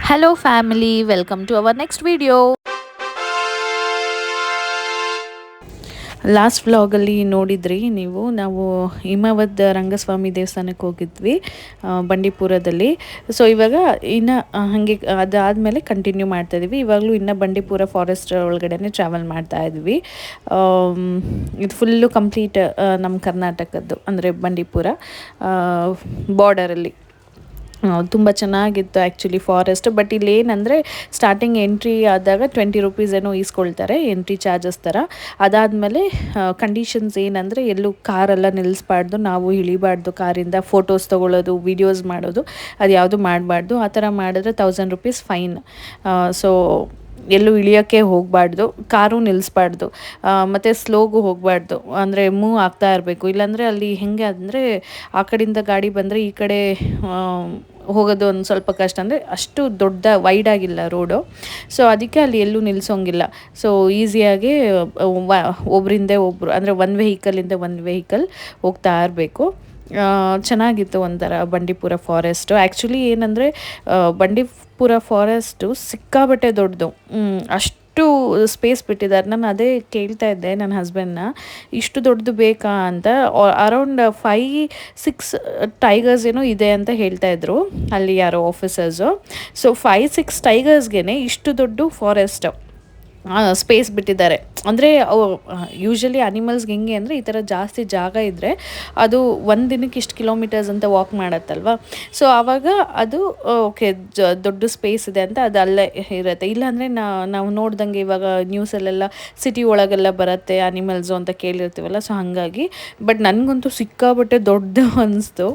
Hello family, welcome to our next video. Last ವ್ಲಾಗಲ್ಲಿ ನೋಡಿದ್ರಿ ನೀವು, ನಾವು ಹಿಮವದ್ ರಂಗಸ್ವಾಮಿ ದೇವಸ್ಥಾನಕ್ಕೆ ಹೋಗಿದ್ವಿ ಬಂಡೀಪುರದಲ್ಲಿ. ಸೊ ಇವಾಗ ಇನ್ನು ಹಾಗೆ ಅದಾದಮೇಲೆ ಕಂಟಿನ್ಯೂ ಮಾಡ್ತಾಯಿದ್ವಿ. ಇವಾಗಲೂ ಇನ್ನು ಬಂಡೀಪುರ ಫಾರೆಸ್ಟ್ ಒಳಗಡೆ ಟ್ರಾವೆಲ್ ಮಾಡ್ತಾ ಇದ್ವಿ. ಇದು ಫುಲ್ಲು ಕಂಪ್ಲೀಟ್ ನಮ್ಮ ಕರ್ನಾಟಕದ್ದು, ಅಂದರೆ ಬಂಡೀಪುರ ಬಾರ್ಡರಲ್ಲಿ. ತುಂಬ ಚೆನ್ನಾಗಿತ್ತು ಆ್ಯಕ್ಚುಲಿ ಫಾರೆಸ್ಟ್. ಬಟ್ ಇಲ್ಲಿ ಏನಂದರೆ ಸ್ಟಾರ್ಟಿಂಗ್ ಎಂಟ್ರಿ ಆದಾಗ 20 ರೂಪೀಸ್ ಏನೋ ಈಸ್ಕೊಳ್ತಾರೆ ಎಂಟ್ರಿ ಚಾರ್ಜಸ್ ಥರ. ಅದಾದಮೇಲೆ ಕಂಡೀಷನ್ಸ್ ಏನಂದರೆ ಎಲ್ಲೂ ಕಾರೆಲ್ಲ ನಿಲ್ಲಿಸ್ಬಾರ್ದು, ನಾವು ಇಳಿಬಾರ್ದು ಕಾರಿಂದ, ಫೋಟೋಸ್ ತೊಗೊಳ್ಳೋದು, ವೀಡಿಯೋಸ್ ಮಾಡೋದು ಅದು ಯಾವುದು ಮಾಡಬಾರ್ದು. ಆ ಥರ ಮಾಡಿದ್ರೆ 1000 ರೂಪೀಸ್ ಫೈನ್. ಸೊ ಎಲ್ಲೂ ಇಳಿಯೋಕ್ಕೆ ಹೋಗಬಾರ್ದು, ಕಾರು ನಿಲ್ಲಿಸ್ಬಾರ್ದು, ಮತ್ತು ಸ್ಲೋಗೂ ಹೋಗಬಾರ್ದು, ಅಂದರೆ ಮೂವ್ ಆಗ್ತಾ ಇರಬೇಕು. ಇಲ್ಲಾಂದರೆ ಅಲ್ಲಿ ಹೆಂಗೆ ಅಂದರೆ ಆ ಕಡೆಯಿಂದ ಗಾಡಿ ಬಂದರೆ ಈ ಕಡೆ ಹೋಗೋದು ಒಂದು ಸ್ವಲ್ಪ ಕಷ್ಟ, ಅಂದರೆ ಅಷ್ಟು ದೊಡ್ಡ ವೈಡಾಗಿಲ್ಲ ರೋಡು. ಸೊ ಅದಕ್ಕೆ ಅಲ್ಲಿ ಎಲ್ಲೂ ನಿಲ್ಲಿಸೋಂಗಿಲ್ಲ. ಸೊ ಈಸಿಯಾಗಿ ಒಬ್ಬರಿಂದ ಒಬ್ಬರು, ಅಂದರೆ ಒಂದು ವೆಹಿಕಲಿಂದ ಒಂದು ವೆಹಿಕಲ್ ಹೋಗ್ತಾ ಇರಬೇಕು. ಚೆನ್ನಾಗಿತ್ತು ಒಂಥರ ಬಂಡೀಪುರ ಫಾರೆಸ್ಟು. ಆ್ಯಕ್ಚುಲಿ ಏನಂದರೆ ಬಂಡೀಪುರ ಫಾರೆಸ್ಟು ಸಿಕ್ಕಾಬಟ್ಟೆ ದೊಡ್ಡದು, ಅಷ್ಟು ಸ್ಪೇಸ್ ಬಿಟ್ಟಿದ್ದಾರೆ. ನಾನು ಅದೇ ಕೇಳ್ತಾ ಇದ್ದೆ ನನ್ನ ಹಸ್ಬೆಂಡ್ನ, ಇಷ್ಟು ದೊಡ್ಡದು ಬೇಕಾ ಅಂತ. ಅರೌಂಡ್ 5-6 ಟೈಗರ್ಸ್ ಏನೋ ಇದೆ ಅಂತ ಹೇಳ್ತಾ ಇದ್ರು ಅಲ್ಲಿ ಯಾರೋ ಆಫೀಸರ್ಸು. ಸೊ 5-6 ಟೈಗರ್ಸ್ಗೆ ಇಷ್ಟು ದೊಡ್ಡ ಫಾರೆಸ್ಟ್ ಸ್ಪೇಸ್ ಬಿಟ್ಟಿದ್ದಾರೆ. ಅಂದರೆ ಯೂಶ್ವಲಿ ಅನಿಮಲ್ಸ್ಗೆ ಹೆಂಗೆ ಅಂದರೆ ಈ ಥರ ಜಾಸ್ತಿ ಜಾಗ ಇದ್ದರೆ ಅದು ಒಂದು ದಿನಕ್ಕೆ ಇಷ್ಟು ಕಿಲೋಮೀಟರ್ಸ್ ಅಂತ ವಾಕ್ ಮಾಡತ್ತಲ್ವ. ಸೊ ಆವಾಗ ಅದು ಓಕೆ ದೊಡ್ಡ ಸ್ಪೇಸ್ ಇದೆ ಅಂತ ಅದು ಅಲ್ಲೇ ಇರುತ್ತೆ. ಇಲ್ಲಾಂದರೆ ನಾವು ನೋಡ್ದಂಗೆ ಇವಾಗ ನ್ಯೂಸಲ್ಲೆಲ್ಲ ಸಿಟಿ ಒಳಗೆಲ್ಲ ಬರುತ್ತೆ ಅನಿಮಲ್ಸು ಅಂತ ಕೇಳಿರ್ತೀವಲ್ಲ. ಸೊ ಹಾಗಾಗಿ ಬಟ್ ನನಗಂತೂ ಸಿಕ್ಕಾಬಟ್ಟೆ ದೊಡ್ಡ ಅನಿಸ್ತು.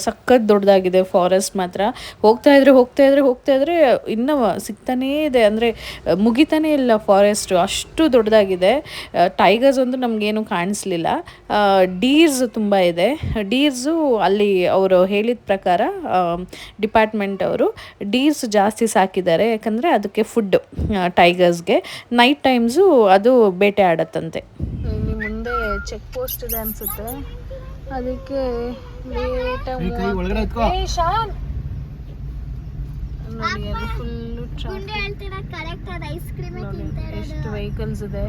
ಸಖತ್ ದೊಡ್ಡದಾಗಿದೆ ಫಾರೆಸ್ಟ್ ಮಾತ್ರ. ಹೋಗ್ತಾ ಇದ್ರೆ ಇನ್ನೂ ಸಿಗ್ತಾನೇ ಇದೆ, ಅಂದರೆ ಮುಗಿತಾನೇ ಇಲ್ಲ ಫಾರೆಸ್ಟು, ಅಷ್ಟು ದೊಡ್ಡದಾಗಿದೆ. ಟೈಗರ್ಸ್ ಒಂದು ನಮಗೇನು ಕಾಣಿಸ್ಲಿಲ್ಲ. ಡೀರ್ಸ್ ತುಂಬ ಇದೆ. ಡೀರ್ಸು ಅಲ್ಲಿ ಅವರು ಹೇಳಿದ ಪ್ರಕಾರ ಡಿಪಾರ್ಟ್ಮೆಂಟ್ ಅವರು ಡೀರ್ಸ್ ಜಾಸ್ತಿ ಸಾಕಿದ್ದಾರೆ, ಯಾಕಂದರೆ ಅದಕ್ಕೆ ಫುಡ್ಡು ಟೈಗರ್ಸ್ಗೆ. ನೈಟ್ ಟೈಮ್ಸು ಅದು ಬೇಟೆ ಆಡತ್ತಂತೆ. ಇಲ್ಲಿ ಮುಂದೆ ಚೆಕ್ ಪೋಸ್ಟ್ ಇದೆ ಅನಿಸುತ್ತೆ, ಅದಕ್ಕೆ ಲೇಟಾಗಿ ಫುಲ್ಲು ಎಷ್ಟು ವೆಹಿಕಲ್ಸ್ ಇದೆ.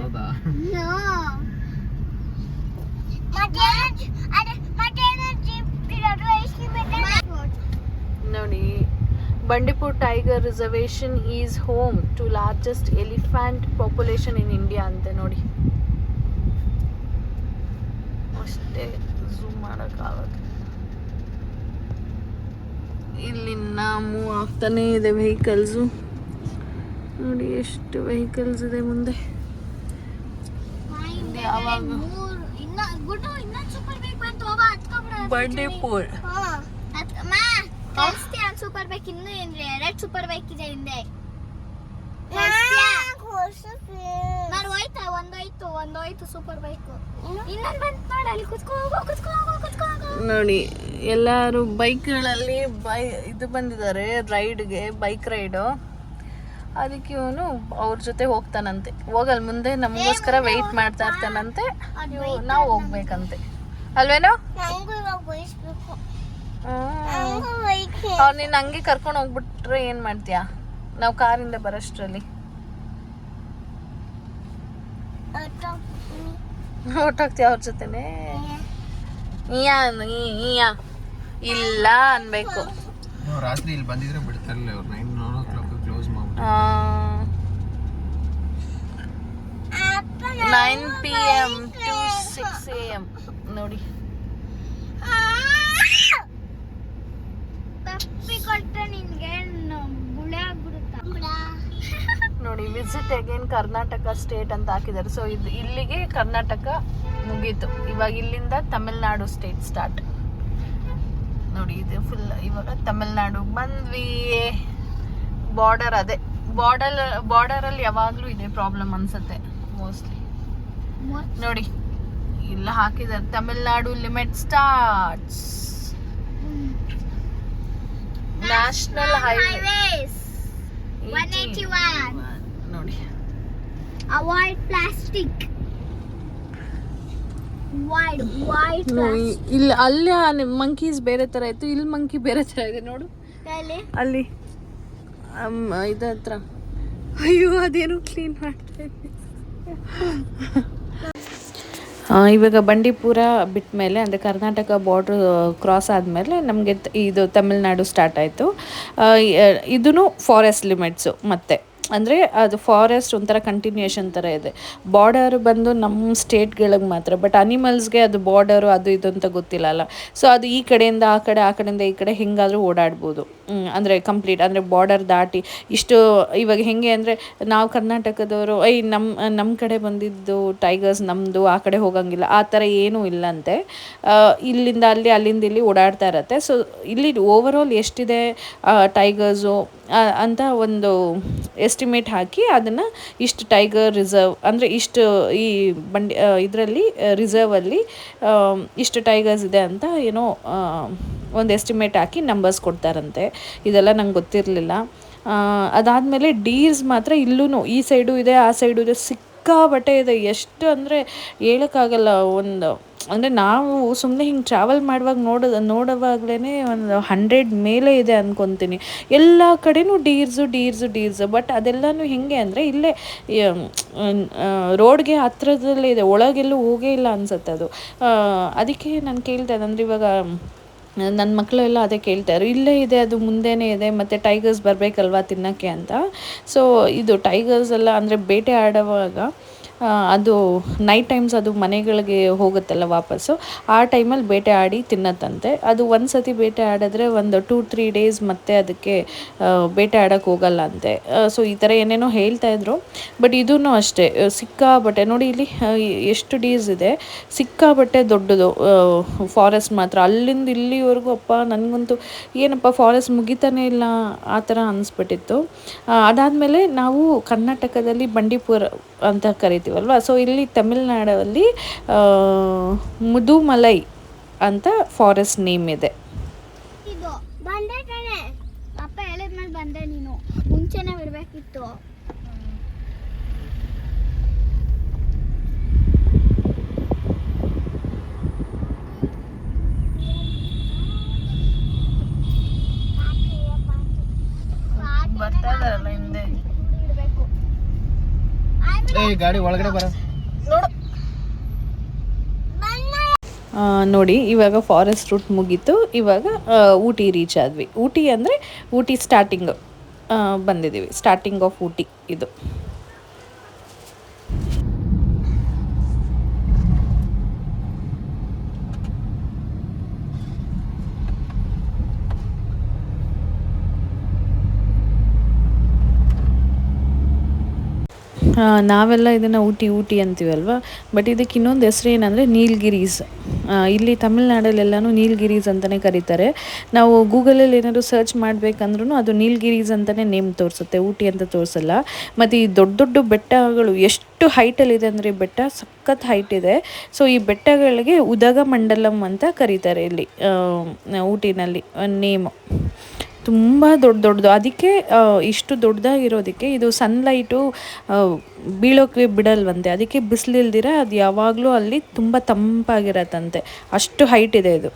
ನೋಡಿ, Bandipur tiger reservation is home to largest elephant population in India ಅಂತೆ. ನೋಡಿ ಅಷ್ಟೇ ಝೂಮ್ ಮಾಡೋಕ್ಕಾಗೋದು. ಇಲ್ಲಿನ ಮೂವ್ ಆಗ್ತಾನೇ ಇದೆ ವೆಹಿಕಲ್ಸು. ನೋಡಿ ಎಷ್ಟು ವೆಹಿಕಲ್ಸ್ ಇದೆ ಮುಂದೆ. ಯಾವಾಗ ಬಂಡೀಪುರ್ ಸೂಪರ್ ಬೈಕ್ ಇನ್ನು ಏನ್ರಿ 2 ಸೂಪರ್ ಬೈಕ್ ಇದೆ ಹಿಂದೆ. ಒಂದೋಯ್ತು ಸೂಪರ್ ಬೈಕ್, ಇನ್ನೊಂದು ಬಂತು ನೋಡಿ, ಅಲ್ಲಿ ಕುತ್ಕೋ. ನೋಡಿ ಎಲ್ಲರೂ ಬೈಕ್ಗಳಲ್ಲಿ ಇದು ಬಂದಿದ್ದಾರೆ ರೈಡ್ಗೆ, ಬೈಕ್ ರೈಡು. ಅದಕ್ಕೆ ಇವನು ಅವ್ರ ಜೊತೆ ಹೋಗ್ತಾನಂತೆ. ಹೋಗಲ್ ಮುಂದೆ ನಮಗೋಸ್ಕರ ವೆಯ್ಟ್ ಮಾಡ್ತಾ ಇರ್ತಾನಂತೆ, ನಾವು ಹೋಗ್ಬೇಕಂತೆ ಅಲ್ವೇನೋ. ಅವ್ರು ನೀನು ಹಂಗೆ ಕರ್ಕೊಂಡು ಹೋಗ್ಬಿಟ್ರೆ ಏನು ಮಾಡ್ತೀಯಾ? ನಾವು ಕಾರಿಂದ ಬರೋಷ್ಟರಲ್ಲಿ ಹೊರ್ಟೋಗ್ತೀಯ ಅವ್ರ ಜೊತೆನೆ. ಇಲ್ಲ ಅನ್ಬೇಕು. ರಾತ್ರಿ ಇಲ್ಲಿ ಬಂದಿದ್ರೆ ಬಿಡ್ತಾರಲ್ಲ ಅವ್ರು, 9 ಕ್ಲೋಸ್ ಮಾಡ್ಬಿಟ್ಟು 9 PM to 6 AM. ನೋಡಿ ನೋಡಿ ವಿಸಿಟ್ ಅಗೇನ್ ಕರ್ನಾಟಕ ಸ್ಟೇಟ್ ಅಂತ ಹಾಕಿದ್ದಾರೆ. ಸೊ ಇದು ಇಲ್ಲಿಗೆ ಕರ್ನಾಟಕ ಮುಗೀತು. ಇವಾಗ ಇಲ್ಲಿಂದ ತಮಿಳ್ನಾಡು ಸ್ಟೇಟ್ ಸ್ಟಾರ್ಟ್. ನೋಡಿ ಇದು ಫುಲ್ ಇವಾಗ ತಮಿಳ್ನಾಡು ಬಂದ್ವಿ. ಬಾರ್ಡರ್ ಅದೇ ಬಾರ್ಡರಲ್ಲಿ ಯಾವಾಗಲೂ ಇದೆ ಪ್ರಾಬ್ಲಮ್ ಅನ್ಸುತ್ತೆ ಮೋಸ್ಟ್ಲಿ. ನೋಡಿ ಇಲ್ಲ ಹಾಕಿದ್ದಾರೆ Tamil Nadu limit starts. National highways 181. ನೋಡಿ ಅವಾಯ್ಡ್ ಪ್ಲಾಸ್ಟಿಕ್. ಇಲ್ಲಿ ಅಲ್ಲಿ ಮಂಕೀಸ್ ಬೇರೆ ತರ ಇತ್ತು, ಇಲ್ಲಿ ಮಂಕಿ ಬೇರೆ ತರ ಇದೆ ನೋಡು. ಅಲ್ಲಿ ಇದ್ರ ಹತ್ರ. ಅಯ್ಯೋ ಅದೇನು ಕ್ಲೀನ್ ಮಾಡ್ತಾ ಇದ್ದೆ. ಇವಾಗ ಬಂಡೀಪುರ ಬಿಟ್ಟ ಮೇಲೆ ಅಂದರೆ ಕರ್ನಾಟಕ ಬಾರ್ಡ್ರ್ ಕ್ರಾಸ್ ಆದಮೇಲೆ ನಮಗೆ ಇದು ತಮಿಳ್ನಾಡು ಸ್ಟಾರ್ಟ್ ಆಯಿತು. ಇದೂ ಫಾರೆಸ್ಟ್ ಲಿಮಿಟ್ಸು ಮತ್ತೆ ಅಂದರೆ ಅದು ಫಾರೆಸ್ಟ್ ಒಂಥರ ಕಂಟಿನ್ಯೂಷನ್ ಥರ ಇದೆ. ಬಾರ್ಡರ್ ಬಂದು ನಮ್ಮ ಸ್ಟೇಟ್ಗಳಿಗೆ ಮಾತ್ರ, ಬಟ್ ಅನಿಮಲ್ಸ್ಗೆ ಅದು ಬಾರ್ಡರು ಅದು ಇದು ಅಂತ ಗೊತ್ತಿಲ್ಲ ಅಲ್ಲ. ಸೊ ಅದು ಈ ಕಡೆಯಿಂದ ಆ ಕಡೆ, ಆ ಕಡೆಯಿಂದ ಈ ಕಡೆ ಹೆಂಗಾದರೂ ಓಡಾಡ್ಬೋದು. ಅಂದರೆ ಕಂಪ್ಲೀಟ್ ಅಂದರೆ ಬಾರ್ಡರ್ ದಾಟಿ ಇಷ್ಟು. ಇವಾಗ ಹೆಂಗೆ ಅಂದರೆ ನಾವು ಕರ್ನಾಟಕದವರು ನಮ್ಮ ಕಡೆ ಬಂದಿದ್ದು ಟೈಗರ್ಸ್ ನಮ್ಮದು ಆ ಕಡೆ ಹೋಗಂಗಿಲ್ಲ, ಆ ಥರ ಏನೂ ಇಲ್ಲಂತೆ. ಇಲ್ಲಿಂದ ಅಲ್ಲಿ, ಅಲ್ಲಿಂದ ಇಲ್ಲಿ ಓಡಾಡ್ತಾ ಇರತ್ತೆ. ಸೊ ಇಲ್ಲಿ ಓವರಾಲ್ ಎಷ್ಟಿದೆ ಟೈಗರ್ಸು ಅಂತ ಒಂದು ಎಸ್ಟಿಮೇಟ್ ಹಾಕಿ ಅದನ್ನು ಇಷ್ಟು ಟೈಗರ್ ರಿಸರ್ವ್ ಅಂದರೆ ಇಷ್ಟು ಈ ಇದರಲ್ಲಿ ರಿಸರ್ವಲ್ಲಿ ಇಷ್ಟು ಟೈಗರ್ಸ್ ಇದೆ ಅಂತ ಏನೋ ಒಂದು ಎಸ್ಟಿಮೇಟ್ ಹಾಕಿ ನಂಬರ್ಸ್ ಕೊಡ್ತಾರಂತೆ. ಇದೆಲ್ಲ ನಂಗೆ ಗೊತ್ತಿರಲಿಲ್ಲ. ಅದಾದಮೇಲೆ ಡೀರ್ಸ್ ಮಾತ್ರ ಇಲ್ಲೂ ಈ ಸೈಡು ಇದೆ, ಆ ಸೈಡು ಇದೆ, ಸಿಕ್ಕಾಬಟ್ಟೆ ಇದೆ. ಎಷ್ಟು ಅಂದರೆ ಹೇಳೋಕ್ಕಾಗಲ್ಲ. ಒಂದು ಅಂದರೆ ನಾವು ಸುಮ್ಮನೆ ಹಿಂಗೆ ಟ್ರಾವೆಲ್ ಮಾಡುವಾಗ ನೋಡುವಾಗಲೇ ಒಂದು 100 ಮೇಲೆ ಇದೆ ಅಂದ್ಕೊತೀನಿ. ಎಲ್ಲ ಕಡೆನೂ ಡೀರ್ಸು. ಬಟ್ ಅದೆಲ್ಲನೂ ಹೆಂಗೆ ಅಂದರೆ ಇಲ್ಲೇ ರೋಡ್ಗೆ ಹತ್ರದಲ್ಲೇ ಇದೆ, ಒಳಗೆಲ್ಲೂ ಹೋಗೇ ಇಲ್ಲ ಅನ್ಸುತ್ತೆ ಅದು. ಅದಕ್ಕೆ ನಾನು ಕೇಳ್ತಾ ಇದ್ದೆ, ಅಂದರೆ ಇವಾಗ ನನ್ನ ಮಕ್ಕಳೆಲ್ಲ ಅದೇ ಕೇಳ್ತಾರೆ, ಇಲ್ಲೇ ಇದೆ ಅದು ಮುಂದೆನೇ ಇದೆ, ಮತ್ತು ಟೈಗರ್ಸ್ ಬರಬೇಕಲ್ವಾ ತಿನ್ನೋಕ್ಕೆ ಅಂತ. ಸೊ ಇದು ಟೈಗರ್ಸ್ ಎಲ್ಲ ಅಂದರೆ ಬೇಟೆ ಆಡುವಾಗ ಅದು ನೈಟ್ ಟೈಮ್ಸ್ ಅದು ಮನೆಗಳಿಗೆ ಹೋಗುತ್ತಲ್ಲ ವಾಪಸ್ಸು, ಆ ಟೈಮಲ್ಲಿ ಬೇಟೆ ಆಡಿ ತಿನ್ನತ್ತಂತೆ. ಅದು ಒಂದು ಸತಿ ಬೇಟೆ ಆಡಿದ್ರೆ ಒಂದು 2-3 ಡೇಸ್ ಮತ್ತೆ ಅದಕ್ಕೆ ಬೇಟೆ ಆಡೋಕ್ಕೆ ಹೋಗಲ್ಲ ಅಂತೆ. ಸೊ ಈ ಥರ ಏನೇನೋ ಹೇಳ್ತಾಯಿದ್ರು. ಬಟ್ ಇದೂ ಅಷ್ಟೇ ಸಿಕ್ಕಾಬಟ್ಟೆ ನೋಡಿ ಇಲ್ಲಿ ಎಷ್ಟು ಡೀಸ್ ಇದೆ, ಸಿಕ್ಕಾಬಟ್ಟೆ ದೊಡ್ಡದು ಫಾರೆಸ್ಟ್ ಮಾತ್ರ. ಅಲ್ಲಿಂದ ಇಲ್ಲಿವರೆಗೂ ಅಪ್ಪ ನನಗಂತೂ ಏನಪ್ಪ ಫಾರೆಸ್ಟ್ ಮುಗಿತಾನೇ ಇಲ್ಲ ಆ ಥರ ಅನಿಸ್ಬಿಟ್ಟಿತ್ತು. ಅದಾದಮೇಲೆ ನಾವು ಕರ್ನಾಟಕದಲ್ಲಿ ಬಂಡೀಪುರ ಅಂತ ಕರಿತೀವಲ್ವ. ಸೊ ಇಲ್ಲಿ ತಮಿಳ್ನಾಡಲ್ಲಿ ಮುದುಮಲೈ ಅಂತ ಫಾರೆಸ್ಟ್ ನೇಮ್ ಇದೆ. ಇದು ಬಂದೆ ತಾನೆ ಅಪ್ಪ ಹೇಳಿದ್ಮೇಲೆ ಬಂದೆ, ನೀನು ಮುಂಚೆನೇ ಬಿಡಬೇಕಿತ್ತು. ಬರ್ತಾ ಇದಾರಲ್ಲ ಹಿಂದೆ. ಗಾಡಿ ಒಳಗಡೆ ಬರ ನೋಡಿ ಇವಾಗ ಫಾರೆಸ್ಟ್ ರೂಟ್ ಮುಗೀತು. ಇವಾಗ ಊಟಿ ರೀಚ್ ಆದ್ವಿ. ಊಟಿ ಅಂದರೆ ಊಟಿ ಸ್ಟಾರ್ಟಿಂಗ್ ಬಂದಿದ್ದೀವಿ. ಸ್ಟಾರ್ಟಿಂಗ್ ಆಫ್ ಊಟಿ ಇದು. ನಾವೆಲ್ಲ ಇದನ್ನು ಊಟಿ ಅಂತೀವಲ್ವ. ಬಟ್ ಇದಕ್ಕೆ ಇನ್ನೊಂದು ಹೆಸ್ರು ಏನಂದರೆ ನೀಲಗಿರೀಸ್. ಇಲ್ಲಿ ತಮಿಳ್ನಾಡಲ್ಲೆಲ್ಲನೂ ನೀಲಗಿರೀಸ್ ಅಂತಲೇ ಕರೀತಾರೆ. ನಾವು ಗೂಗಲಲ್ಲಿ ಏನಾದರೂ ಸರ್ಚ್ ಮಾಡಬೇಕಂದ್ರೂ ಅದು ನೀಲಗಿರೀಸ್ ಅಂತಲೇ ನೇಮ್ ತೋರಿಸುತ್ತೆ, ಊಟಿ ಅಂತ ತೋರಿಸಲ್ಲ. ಮತ್ತು ಈ ದೊಡ್ಡ ಬೆಟ್ಟಗಳು ಎಷ್ಟು ಹೈಟಲ್ಲಿದೆ ಅಂದರೆ ಬೆಟ್ಟ ಸಖತ್ ಹೈಟ್ ಇದೆ. ಸೊ ಈ ಬೆಟ್ಟಗಳಿಗೆ ಉದಗಮಂಡಲಂ ಅಂತ ಕರೀತಾರೆ ಇಲ್ಲಿ ಊಟಿನಲ್ಲಿ ನೇಮು. ತುಂಬ ದೊಡ್ಡದು. ಅದಕ್ಕೆ ಇಷ್ಟು ದೊಡ್ಡದಾಗಿರೋದಕ್ಕೆ ಇದು ಸನ್ಲೈಟು ಬೀಳೋಕ್ಕೆ ಬಿಡಲ್ವಂತೆ. ಅದಕ್ಕೆ ಬಿಸಿಲಿಲ್ದಿರ ಅದು ಯಾವಾಗಲೂ ಅಲ್ಲಿ ತುಂಬ ತಂಪಾಗಿರತ್ತಂತೆ, ಅಷ್ಟು ಹೈಟ್ ಇದೆ ಇದು.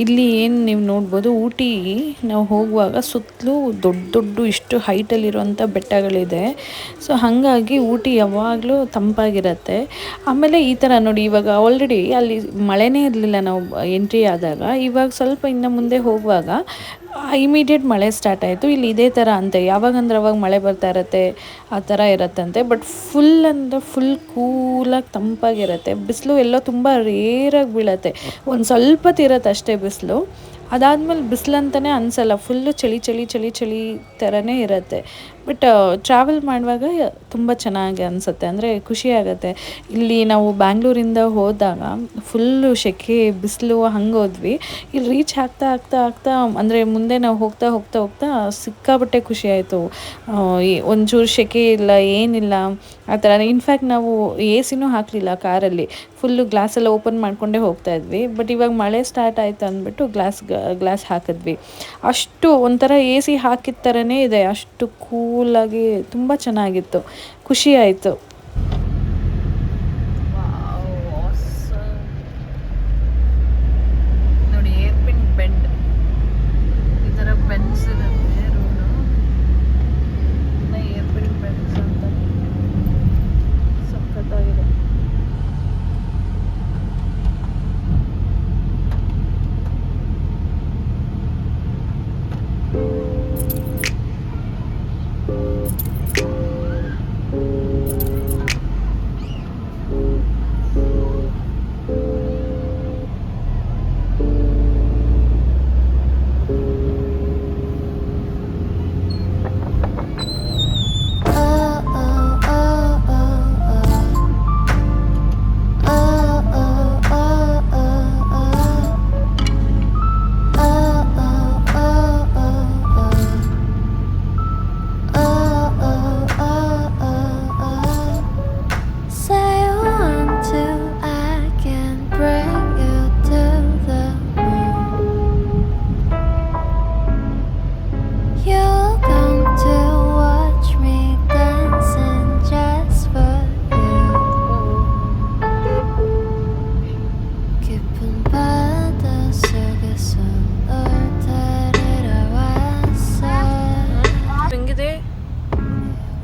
ಇಲ್ಲಿ ಏನು ನೀವು ನೋಡ್ಬೋದು, ಊಟಿ ನಾವು ಹೋಗುವಾಗ ಸುತ್ತಲೂ ದೊಡ್ಡ ಇಷ್ಟು ಹೈಟಲ್ಲಿರುವಂಥ ಬೆಟ್ಟಗಳಿದೆ. ಸೊ ಹಾಗಾಗಿ ಊಟಿ ಯಾವಾಗಲೂ ತಂಪಾಗಿರುತ್ತೆ. ಆಮೇಲೆ ಈ ಥರ ನೋಡಿ, ಇವಾಗ ಆಲ್ರೆಡಿ ಅಲ್ಲಿ ಮಳೆನೇ ಇರಲಿಲ್ಲ ನಾವು ಎಂಟ್ರಿ ಆದಾಗ. ಇವಾಗ ಸ್ವಲ್ಪ ಇನ್ನು ಮುಂದೆ ಹೋಗುವಾಗ ಇಮಿಡಿಯೇಟ್ ಮಳೆ ಸ್ಟಾರ್ಟ್ ಆಯಿತು. ಇಲ್ಲಿ ಇದೇ ಥರ ಅಂತೆ, ಯಾವಾಗಂದ್ರೆ ಅವಾಗ ಮಳೆ ಬರ್ತಾ ಇರತ್ತೆ, ಆ ಥರ ಇರತ್ತಂತೆ. But full ಕೂಲಾಗಿ ತಂಪಾಗಿರುತ್ತೆ. ಬಿಸಿಲು ಎಲ್ಲೋ ತುಂಬ ರೇರಾಗಿ ಬೀಳತ್ತೆ, ಒಂದು ಸ್ವಲ್ಪ ಇರತ್ತೆ ಅಷ್ಟೇ ಬಿಸಿಲು. ಅದಾದಮೇಲೆ ಬಿಸಿಲಂತಲೇ ಅನಿಸಲ್ಲ, ಫುಲ್ಲು ಚಳಿ ಚಳಿ ಚಳಿ ಚಳಿ ಥರನೇ ಇರುತ್ತೆ. ಬಟ್ ಟ್ರಾವೆಲ್ ಮಾಡುವಾಗ ತುಂಬ ಚೆನ್ನಾಗಿ ಅನಿಸುತ್ತೆ, ಅಂದರೆ ಖುಷಿಯಾಗತ್ತೆ. ಇಲ್ಲಿ ನಾವು ಬ್ಯಾಂಗ್ಳೂರಿಂದ ಹೋದಾಗ ಫುಲ್ಲು ಸೆಕೆ ಬಿಸಿಲು ಹಂಗೆ ಹೋದ್ವಿ. ಇಲ್ಲಿ ರೀಚ್ ಆಗ್ತಾ ಆಗ್ತಾ ಆಗ್ತಾ ಅಂದರೆ ಮುಂದೆ ನಾವು ಹೋಗ್ತಾ ಹೋಗ್ತಾ ಹೋಗ್ತಾ ಸಿಕ್ಕಾಪಟ್ಟೆ ಖುಷಿ ಆಯಿತು. ಒಂಚೂರು ಸೆಕೆ ಇಲ್ಲ, ಏನಿಲ್ಲ ಆ ಥರ. ಇನ್ಫ್ಯಾಕ್ಟ್ ನಾವು ಎ ಸಿನೂ ಹಾಕಲಿಲ್ಲ ಕಾರಲ್ಲಿ, ಫುಲ್ಲು ಗ್ಲಾಸೆಲ್ಲ ಓಪನ್ ಮಾಡಿಕೊಂಡೇ ಹೋಗ್ತಾ ಇದ್ವಿ. ಬಟ್ ಇವಾಗ ಮಳೆ ಸ್ಟಾರ್ಟ್ ಆಯಿತು ಅಂದ್ಬಿಟ್ಟು ಗ್ಲಾಸ್ ಹಾಕಿದ್ವಿ. ಅಷ್ಟು ಒಂಥರ ಎ ಸಿ ಹಾಕಿದ ಥರನೇ ಇದೆ, ಅಷ್ಟು ಕೂಲಾಗಿ ತುಂಬ ಚೆನ್ನಾಗಿತ್ತು, ಖುಷಿ ಆಯಿತು. ನೋಡಿ ಏರ್ಪಿನ್ ಬೆಂಡ್, ಈ ಥರ ಬೆಂಡ್ಸ್ ಇರುತ್ತೆ ರೋಡು, ಏರ್ಪಿನ್ ಬೆಂಡ್ಸ್ ಅಂತ ಸಖತ್ತಾಗಿದೆ.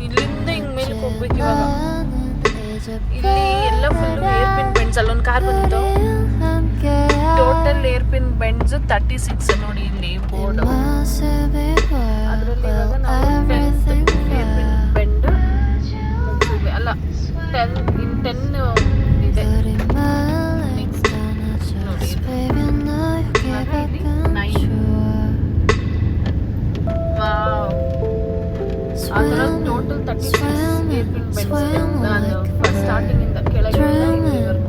ಇಲ್ಲಿಂದ ಹಿಂಗೆ ಮೇಲಕ್ಕೆ ಹೋಗ್ಬೇಕು ಇವಾಗ. ಇಲ್ಲಿ ಎಲ್ಲ ಫುಲ್ಲು ಏರ್ ಪಿನ್ ಬೆಂಡ್ಸ್, ಅಲ್ಲೊಂದು ಕಾರ್ ಬಂತು. ಟೋಟಲ್ ಏರ್ ಪಿನ್ ಬೆಂಡ್ಸ್ 36 ನೋಡಿ ಇಲ್ಲಿ ಬೋರ್ಡ್. ಅದರಲ್ಲಿ ಇವಾಗ ನಾವು 10th ಏರ್ ಪಿನ್ ಬೆಂಡ್ ಅಲ್ಲ 10 ಇದೆ. ನೆಕ್ಸ್ಟ್ ನೋಡಿ 9. ವಾವ್, ಆ ಥರ ಟೋಟಲ್ 36 ಏರ್ ಪಿನ್ ಬೆಂಡ್ಸ್. ನಾನು ಫಸ್ಟ್ ಸ್ಟಾರ್ಟಿಂಗಿಂದ ಕೆಳಗೆ ಇಲ್ಲಿವರೆಗೂ.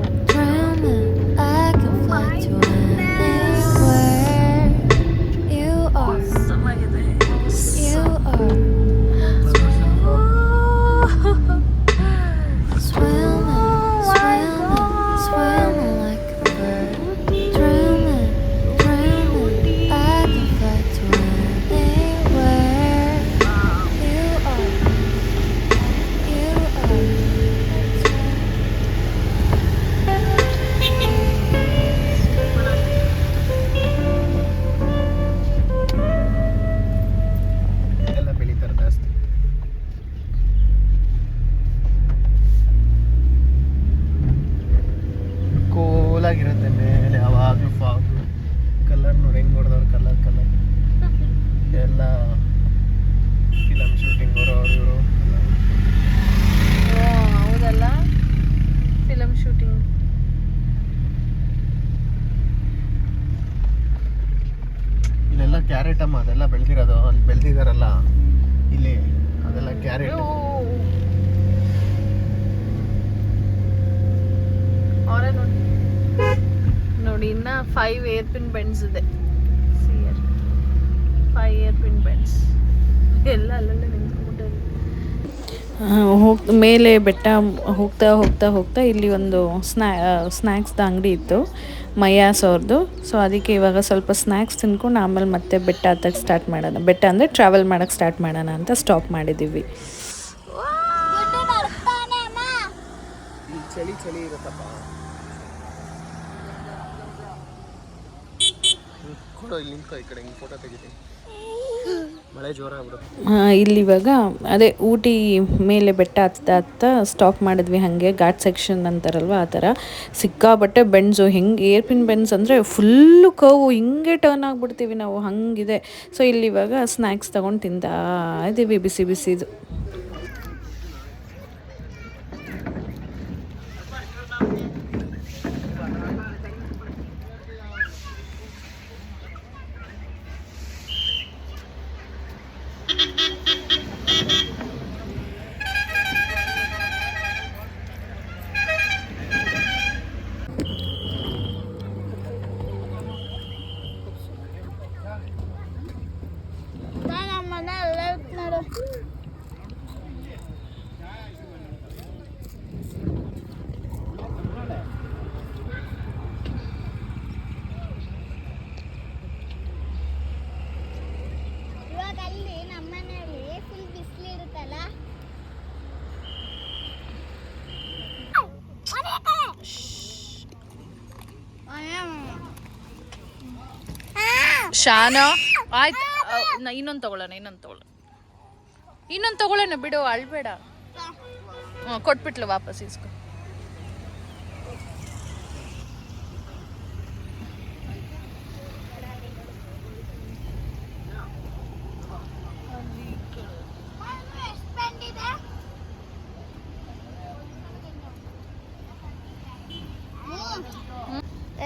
ಆಗಿರುತ್ತೆ ಮೇಲೆ ಯಾವಾಗಲೂ ಫಾಗು. ಕಲರ್ ನೋಡಿ ಹೆಂಗೆ ಹೊಡೆದವ್ರು, ಕಲರ್ ಎಲ್ಲ ಫಿಲಮ್ ಶೂಟಿಂಗ್ ಬರೋರು ಇವರು. ಹೌದಲ್ಲ, ಫಿಲಮ್ ಶೂಟಿಂಗ್. ಇಲ್ಲೆಲ್ಲ ಕ್ಯಾರೆಟ್ ಅಮ್ಮ, ಅದೆಲ್ಲ ಬೆಳೆದಿರೋದು. ಅಲ್ಲಿ ಬೆಳೆದಿದ್ದಾರಲ್ಲ ಇಲ್ಲಿ, ಅದೆಲ್ಲ ಕ್ಯಾರೆಟ್. ಅವರೇ ನೋಡಿ ಇನ್ನ 5 ಏರ್ ಪಿನ್ ಬೆಂಡ್ಸ್ ಇದೆ. 5 ಏರ್ ಪಿನ್ ಬೆಂಡ್ಸ್ ಎಲ್ಲ ಅಲ್ಲಲ್ಲೇ ನಿಂತ್ಕೊಂಡ್ಬಿಟ್ಟು ಮೇಲೆ ಬೆಟ್ಟ ಹೋಗ್ತಾ ಹೋಗ್ತಾ ಹೋಗ್ತಾ ಇಲ್ಲಿ ಒಂದು ಸ್ನ್ಯಾಕ್ಸ್ದ ಅಂಗಡಿ ಇತ್ತು, ಮಯಾಸ್ ಅವ್ರದ್ದು. ಸೊ ಅದಕ್ಕೆ ಇವಾಗ ಸ್ವಲ್ಪ ಸ್ನ್ಯಾಕ್ಸ್ ತಿನ್ಕೊಂಡು ಆಮೇಲೆ ಮತ್ತೆ ಬೆಟ್ಟ ಹತ್ತಕ್ಕೆ ಸ್ಟಾರ್ಟ್ ಮಾಡೋಣ. ಬೆಟ್ಟ ಅಂದರೆ ಟ್ರಾವೆಲ್ ಮಾಡೋಕ್ಕೆ ಸ್ಟಾರ್ಟ್ ಮಾಡೋಣ ಅಂತ ಸ್ಟಾಪ್ ಮಾಡಿದ್ದೀವಿ. ಚಳಿ ಇರುತ್ತಪ್ಪ. ಕೊಡೋ ಇಲ್ಲಿ ನಿಂತ್ಕೋ, ಈ ಕಡೆ ಹಿಂಗೆ ಫೋಟೋ ತೆಗಿತೀನಿ. ಮಳೆ ಜೋರಾಗ್ಬಿಡುತ್ತೆ ಇಲ್ಲಿ. ಇವಾಗ ಅದೇ ಊಟಿ ಮೇಲೆ ಬೆಟ್ಟ ಹತ್ತಾ ಸ್ಟಾಪ್ ಮಾಡಿದ್ವಿ. ಹಾಗೆ ಘಾಟ್ ಸೆಕ್ಷನ್ ಅಂತಾರಲ್ವ ಆ ಥರ. ಸಿಕ್ಕಾಬಟ್ಟೆ ಬೆಂಡ್ಸು, ಹೆಂಗೆ ಏರ್ ಪಿನ್ ಬೆಂಡ್ಸ್ ಅಂದರೆ ಫುಲ್ಲು ಕವು, ಹಿಂಗೆ ಟರ್ನ್ ಆಗಿಬಿಡ್ತೀವಿ ನಾವು, ಹಂಗಿದೆ. ಸೊ ಇಲ್ಲಿ ಇವಾಗ ಸ್ನ್ಯಾಕ್ಸ್ ತೊಗೊಂಡು ತಿಂತಾ ಇದ್ದೀವಿ, ಬಿಸಿ ಬಿಸಿದು. ಶಾನ ಆಯ್ತು. ಇನ್ನೊಂದು ತಗೊಳ್ಳೋಣ ಇನ್ನೊಂದು ತಗೊಳ್ಳೋಣ ಬಿಡು, ಅಳ್ಬೇಡ. ಕೊಟ್ಬಿಟ್ಲು, ವಾಪಸ್ ಇಸ್ಕೊ.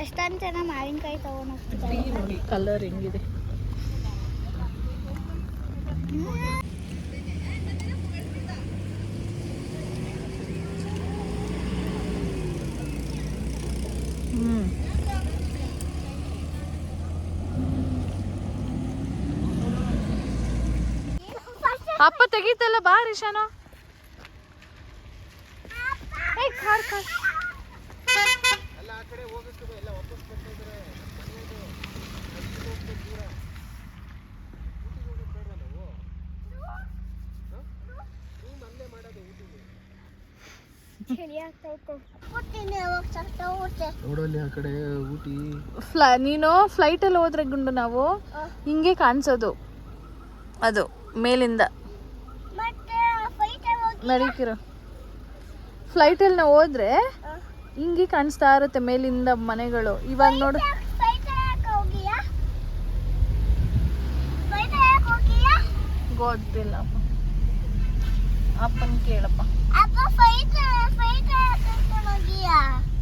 ಎಷ್ಟೊಂದು ಜನ ಮಾವಿನಕಾಯಿ ತಗೊಂಡು ಹೋಗ್ತಿದ್ದಾರೆ. ನೋಡಿ ಕಲರ್ ಹೆಂಗಿದೆ. ಅಪ್ಪ ತೆಗೀತಲ್ಲ, ಬಾ ರಿಶಾನ. ಚಳಿ ಆಗ್ತೈತೆ. ನೋಡಲ್ಲಿ ಆ ಕಡೆ ಊಟಿ. ನೀನು ಫ್ಲೈಟಲ್ಲಿ ಹೋದ್ರೆ ಗುಂಡು ನಾವು ಹಿಂಗೆ ಕಾಣಿಸೋದು, ಅದು ಮೇಲಿಂದ ನಡೀಕಿರೋ. ಫ್ಲೈಟಲ್ಲಿ ನಾವು ಹೋದ್ರೆ ಹಿಂಗೆ ಕಾಣಿಸ್ತಾ ಇರುತ್ತೆ ಮೇಲಿಂದ ಮನೆಗಳು. ಇವಾಗ ನೋಡು, ಗೊತ್ತಿಲ್ಲ, ಅಪ್ಪನ ಕೇಳಪ್ಪ.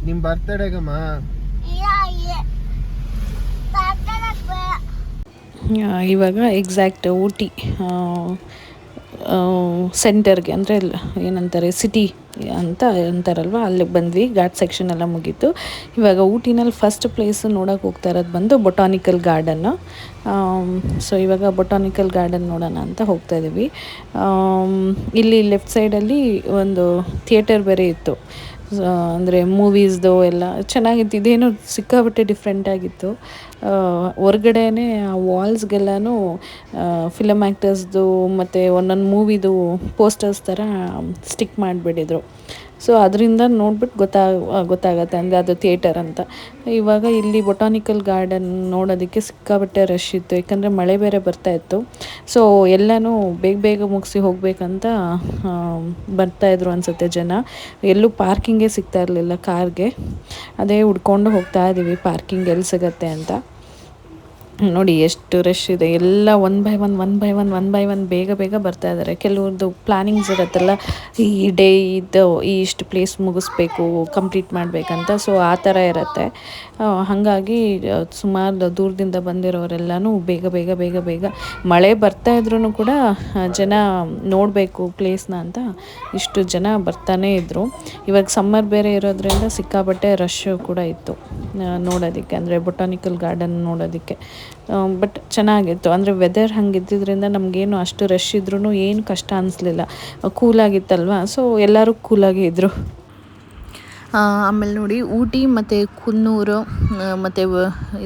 ನಿಮ್ ಬರ್ತಡೇಗಮ್ಮ ಇವಾಗ ಎಕ್ಸಾಕ್ಟ್ ಊಟಿ ಸೆಂಟರ್ಗೆ, ಅಂದರೆ ಏನಂತಾರೆ ಸಿಟಿ ಅಂತ ಅಂತಾರಲ್ವ, ಅಲ್ಲಿಗೆ ಬಂದ್ವಿ. ಘಾಟ್ ಸೆಕ್ಷನ್ ಎಲ್ಲ ಮುಗೀತು. ಇವಾಗ ಊಟಿನಲ್ಲಿ ಫಸ್ಟ್ ಪ್ಲೇಸ್ ನೋಡೋಕೆ ಹೋಗ್ತಾ ಇರೋದು ಬಂದು ಬೊಟಾನಿಕಲ್ ಗಾರ್ಡನ್ನು. ಸೊ ಇವಾಗ ಬೊಟಾನಿಕಲ್ ಗಾರ್ಡನ್ ನೋಡೋಣ ಅಂತ ಹೋಗ್ತಾ ಇದ್ದೀವಿ. ಇಲ್ಲಿ ಲೆಫ್ಟ್ ಸೈಡಲ್ಲಿ ಒಂದು ಥಿಯೇಟರ್ ಬೇರೆ ಇತ್ತು, ಅಂದರೆ ಮೂವೀಸ್ದು ಎಲ್ಲ ಚೆನ್ನಾಗಿತ್ತು. ಇದೇನು ಸಿಕ್ಕಾಪಟ್ಟೆ ಡಿಫ್ರೆಂಟಾಗಿತ್ತು. ಹೊರ್ಗಡೆನೇ ಆ ವಾಲ್ಸ್ಗೆಲ್ಲನೂ ಫಿಲಮ್ ಆ್ಯಕ್ಟರ್ಸ್ದು ಮತ್ತು ಒಂದೊಂದು ಮೂವಿದು ಪೋಸ್ಟರ್ಸ್ ಥರ ಸ್ಟಿಕ್ ಮಾಡಿಬಿಟ್ಟಿದ್ರು. ಸೊ ಅದರಿಂದ ನೋಡ್ಬಿಟ್ಟು ಗೊತ್ತಾಗತ್ತೆ ಅಂದರೆ ಅದು ಥಿಯೇಟರ್ ಅಂತ. ಇವಾಗ ಇಲ್ಲಿ ಬೊಟಾನಿಕಲ್ ಗಾರ್ಡನ್ ನೋಡೋದಕ್ಕೆ ಸಿಕ್ಕಾಪಟ್ಟೆ ರಶ್ ಇತ್ತು, ಯಾಕಂದರೆ ಮಳೆ ಬೇರೆ ಬರ್ತಾಯಿತ್ತು. ಸೊ ಎಲ್ಲನೂ ಬೇಗ ಮುಗಿಸಿ ಹೋಗಬೇಕಂತ ಬರ್ತಾಯಿದ್ರು ಅನಿಸುತ್ತೆ ಜನ. ಎಲ್ಲೂ ಪಾರ್ಕಿಂಗೇ ಸಿಗ್ತಾ ಇರಲಿಲ್ಲ ಕಾರ್ಗೆ. ಅದೇ ಹುಡ್ಕೊಂಡು ಹೋಗ್ತಾ ಇದ್ದೀವಿ ಪಾರ್ಕಿಂಗ್ ಎಲ್ಲಿ ಸಿಗತ್ತೆ ಅಂತ. ನೋಡಿ ಎಷ್ಟು ರಶ್ ಇದೆ. ಎಲ್ಲ ಒನ್ ಬೈ ಒನ್ ಬೇಗ ಬರ್ತಾ ಇದ್ದಾರೆ. ಕೆಲವ್ರದ್ದು ಪ್ಲ್ಯಾನಿಂಗ್ಸ್ ಇರುತ್ತಲ್ಲ, ಈ ಡೇ ಇಷ್ಟು ಪ್ಲೇಸ್ ಮುಗಿಸ್ಬೇಕು, ಕಂಪ್ಲೀಟ್ ಮಾಡಬೇಕಂತ. ಸೊ ಆ ಥರ ಇರುತ್ತೆ. ಹಾಗಾಗಿ ಸುಮಾರು ದೂರದಿಂದ ಬಂದಿರೋರೆಲ್ಲನೂ ಬೇಗ ಮಳೆ ಬರ್ತಾ ಇದ್ರೂ ಕೂಡ ಜನ ನೋಡಬೇಕು ಪ್ಲೇಸ್ನ ಅಂತ ಇಷ್ಟು ಜನ ಬರ್ತಾನೇ ಇದ್ದರು. ಇವಾಗ ಸಮ್ಮರ್ ಬೇರೆ ಇರೋದ್ರಿಂದ ಸಿಕ್ಕಾಪಟ್ಟೆ ರಶ್ ಕೂಡ ಇತ್ತು ನೋಡೋದಕ್ಕೆ, ಅಂದರೆ ಬೊಟಾನಿಕಲ್ ಗಾರ್ಡನ್ ನೋಡೋದಕ್ಕೆ. ಬಟ್ ಚೆನ್ನಾಗಿತ್ತು, ಅಂದರೆ ವೆದರ್ ಹಂಗಿದ್ದರಿಂದ ನಮಗೇನು ಅಷ್ಟು ರಶ್ ಇದ್ರೂ ಏನು ಕಷ್ಟ ಅನ್ನಿಸ್ಲಿಲ್ಲ, ಕೂಲಾಗಿತ್ತಲ್ವ. ಸೊ ಎಲ್ಲರೂ ಕೂಲಾಗಿ ಇದ್ದರು. ಆಮೇಲೆ ನೋಡಿ ಊಟಿ ಮತ್ತು ಕುನ್ನೂರು ಮತ್ತು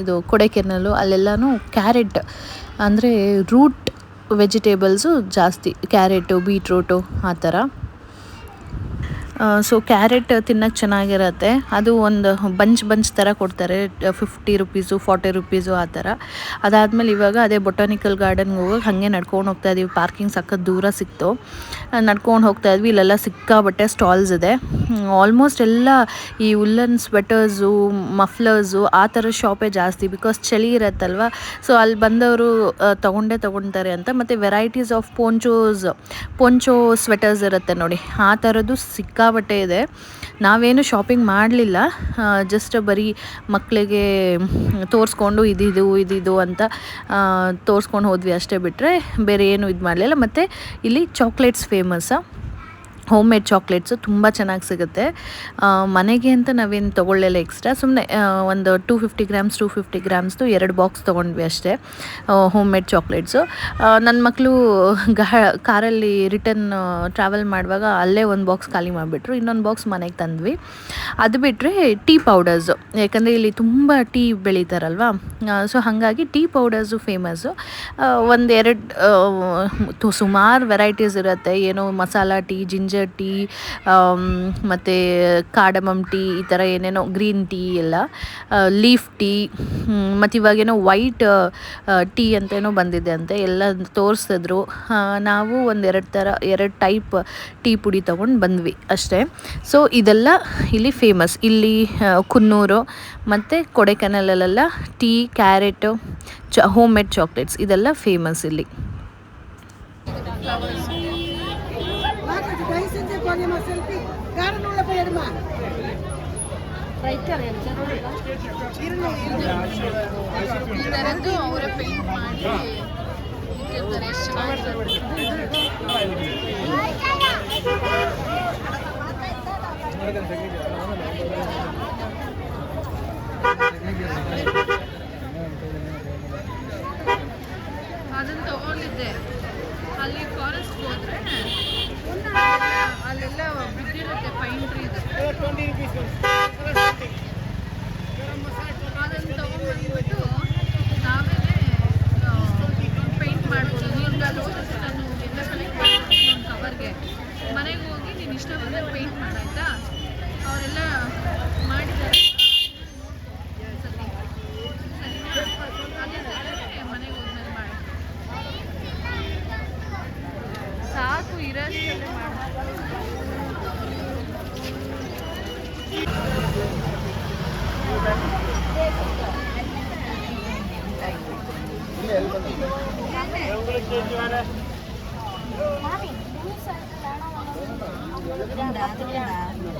ಇದು ಕೊಡೈಕೆನಾಲು ಅಲ್ಲೆಲ್ಲನೂ ಕ್ಯಾರೆಟ್, ಅಂದರೆ ರೂಟ್ ವೆಜಿಟೇಬಲ್ಸು ಜಾಸ್ತಿ, ಕ್ಯಾರೆಟು, ಬೀಟ್ರೂಟು ಆ ಥರ. ಸೊ ಕ್ಯಾರೆಟ್ ತಿನ್ನೋಕ್ಕೆ ಚೆನ್ನಾಗಿರತ್ತೆ. ಅದು ಒಂದು ಬಂಚ್ ಥರ ಕೊಡ್ತಾರೆ, 50 ರುಪೀಸು 40 ರುಪೀಸು ಆ ಥರ. ಅದಾದಮೇಲೆ ಇವಾಗ ಅದೇ ಬೊಟಾನಿಕಲ್ ಗಾರ್ಡನ್ಗೆ ಹೋಗೋಕೆ ಹಾಗೆ ನಡ್ಕೊಂಡು ಹೋಗ್ತಾ ಇದ್ದೀವಿ. ಪಾರ್ಕಿಂಗ್ ಸಖತ್ ದೂರ ಸಿಕ್ತು, ನಡ್ಕೊಂಡು ಹೋಗ್ತಾ ಇದ್ವಿ. ಇಲ್ಲೆಲ್ಲ ಸಿಕ್ಕಾಬಟ್ಟೆ ಸ್ಟಾಲ್ಸ್ ಇದೆ. ಆಲ್ಮೋಸ್ಟ್ ಎಲ್ಲ ಈ ಉಲ್ಲನ್ ಸ್ವೆಟರ್ಸು, ಮಫ್ಲರ್ಸು ಆ ಥರ ಶಾಪೇ ಜಾಸ್ತಿ, ಬಿಕಾಸ್ ಚಳಿ ಇರತ್ತಲ್ವ. ಸೊ ಅಲ್ಲಿ ಬಂದವರು ತೊಗೊಳ್ತಾರೆ ಅಂತ. ಮತ್ತು ವೆರೈಟೀಸ್ ಆಫ್ ಪೊಂಚೋ ಸ್ವೆಟರ್ಸ್ ಇರುತ್ತೆ ನೋಡಿ, ಆ ಥರದ್ದು ಸಿಕ್ಕಾಬಟ್ಟೆ ಇದೆ. ನಾವೇನು ಶಾಪಿಂಗ್ ಮಾಡಲಿಲ್ಲ, ಜಸ್ಟ್ ಬರೀ ಮಕ್ಕಳಿಗೆ ತೋರಿಸ್ಕೊಂಡು ಇದಿದು ಅಂತ ತೋರಿಸ್ಕೊಂಡು ಹೋದ್ವಿ ಅಷ್ಟೇ, ಬಿಟ್ಟರೆ ಬೇರೆ ಏನು ಇದು ಮಾಡಲಿಲ್ಲ. ಮತ್ತು ಇಲ್ಲಿ chocolates famous, home made chocolates ತುಂಬ ಚೆನ್ನಾಗಿ ಸಿಗುತ್ತೆ. ಮನೆಗೆ ಅಂತ ನಾವೇನು ತೊಗೊಳ್ಳಿಲ್ಲ ಎಕ್ಸ್ಟ್ರಾ, ಸುಮ್ಮನೆ ಒಂದು 250 ಗ್ರಾಮ್ಸ್ದು 2 ಬಾಕ್ಸ್ ತೊಗೊಂಡ್ವಿ ಅಷ್ಟೇ ಹೋಮ್ ಮೇಡ್ ಚಾಕ್ಲೇಟ್ಸು. ನನ್ನ ಮಕ್ಕಳು ಕಾರಲ್ಲಿ ರಿಟರ್ನ್ ಟ್ರಾವೆಲ್ ಮಾಡುವಾಗ ಅಲ್ಲೇ ಒಂದು ಬಾಕ್ಸ್ ಖಾಲಿ ಮಾಡಿಬಿಟ್ರು, ಇನ್ನೊಂದು ಬಾಕ್ಸ್ ಮನೆಗೆ ತಂದ್ವಿ. ಅದು ಬಿಟ್ಟರೆ ಟೀ ಪೌಡರ್ಸು, ಯಾಕಂದರೆ ಇಲ್ಲಿ ತುಂಬ ಟೀ ಬೆಳೀತಾರಲ್ವ. ಸೊ ಹಾಗಾಗಿ ಟೀ ಪೌಡರ್ಸು ಫೇಮಸ್ಸು. ಒಂದೆರಡು ಸುಮಾರು ವೆರೈಟೀಸ್ ಇರುತ್ತೆ, ಏನೋ masala tea, ginger ginger tea ಮತ್ತು ಕಾರ್ಡಮಮ್ ಟೀ ಈ ಥರ ಏನೇನೋ ಗ್ರೀನ್ ಟೀ ಎಲ್ಲ ಲೀಫ್ ಟೀ ಮತ್ತು ಇವಾಗೇನೋ ವೈಟ್ ಟೀ ಅಂತೇನೋ ಬಂದಿದೆ ಅಂತೆ ಎಲ್ಲ ತೋರಿಸಿದ್ರು. ನಾವು ಎರಡು ಟೈಪ್ ಟೀ ಪುಡಿ ತೊಗೊಂಡು ಬಂದ್ವಿ ಅಷ್ಟೇ. ಸೊ ಇದೆಲ್ಲ ಇಲ್ಲಿ ಫೇಮಸ್. ಇಲ್ಲಿ ಕುನ್ನೂರು ಮತ್ತು ಕೊಡೆಕೆನಲಲ್ಲೆಲ್ಲ tea, carrot, home made chocolates ಇದೆಲ್ಲ ಫೇಮಸ್ ಇಲ್ಲಿ. ಅವರೇ ಪೇಂಟ್ ಮಾಡಿ ಎಷ್ಟು ಅದನ್ನು ತಗೊಂಡಿದ್ದೆ. ಅಲ್ಲಿ ಫಾರೆಸ್ಟ್ ಹೋದ್ರೆ ಅಲ್ಲೆಲ್ಲ ಬಿದ್ದಿರುತ್ತೆ ಪೈನ್ ಟ್ರೀಸ್. ಅದನ್ನು ತಗೊಂಡ್ಬಂದ್ಬಿಟ್ಟು ನಾವೇ ಪೇಂಟ್ ಮಾಡ್ಬೋದು. ನೀನು ಲೋಟಸ್ ನಾನು ಎಲ್ಲ ಕಲೆಕ್ಟ್ ಮಾಡ್ತೀನಿ ಒಂದು ಕವರ್ಗೆ. ಮನೆಗೆ ಹೋಗಿ ನೀನು ಇಷ್ಟ ಬಂದರೆ ಪೇಂಟ್ ಮಾಡಾಯ್ತಾ. ಅವರೆಲ್ಲ ಮಾಡಿದ್ದಾರೆ. ಮನೆಗೆ ಹೋದ್ಮೇಲೆ ಮಾಡಿ ಸಾಕು, ಇರೋಷ್ಟಲ್ಲೇ ಮಾಡಿ.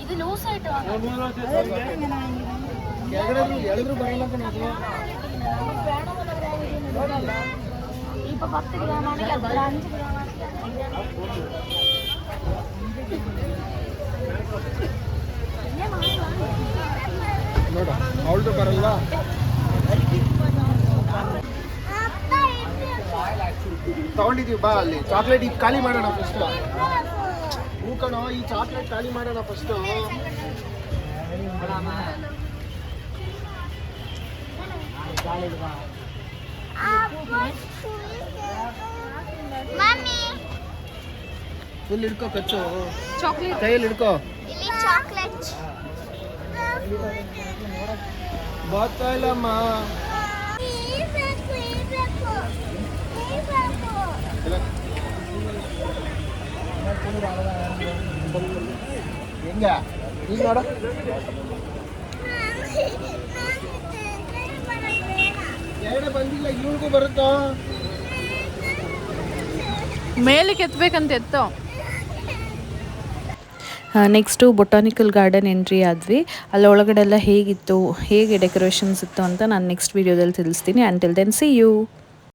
ಇದು ಲೂಸ್ ಆಯ್ತು. ಎಳೆದ್ರು ಬರಲ್ಲ ಕಣದು. ഇപ്പൊ 10 ഗ്രാം ആണെങ്കിൽ അതിൽ 5 ഗ്രാം ನೋಡು ಅವಳದು ಬರಲ್ವಾ. ತಗೊಂಡಿದೀವಿ ಬಾ. ಅಲ್ಲಿ ಚಾಕ್ಲೇಟ್ ಈಗ ಖಾಲಿ ಮಾಡೋಣ ಫಸ್ಟ್. ಹೂ ಕಣೋ, ಈ ಚಾಕ್ಲೇಟ್ ಖಾಲಿ ಮಾಡೋಣ ಫಸ್ಟ್. ಫುಲ್ ಹಿಡ್ಕೋ ಕಚ್ಚು. ಚಾಕ್ಲೇಟ್ ಕೈಯಲ್ಲಿ ಹಿಡ್ಕೋ. ಇಲ್ಲಿ ಚಾಕ್ಲೇಟ್ ಬರ್ತಾ ಇಲ್ಲಮ್ಮ. ಹೆಂಗ ಈಗ ನೋಡ. ಎರಡು ಬಂದಿಲ್ಲ, ಇವ್ರಿಗೂ ಬರುತ್ತೋ. ಮೇಲಕ್ಕೆ ಎತ್ತಬೇಕಂತ ಎತ್ತೋ. ನೆಕ್ಸ್ಟು ಬೊಟಾನಿಕಲ್ ಗಾರ್ಡನ್ ಎಂಟ್ರಿ ಆದ್ವಿ. ಅಲ್ಲಿ ಒಳಗಡೆ ಎಲ್ಲ ಹೇಗಿತ್ತು, ಹೇಗೆ ಡೆಕೋರೇಷನ್ಸ್ ಇತ್ತು ಅಂತ ನಾನು ನೆಕ್ಸ್ಟ್ ವೀಡಿಯೋದಲ್ಲಿ ತಿಳಿಸ್ತೀನಿ. Until then see you.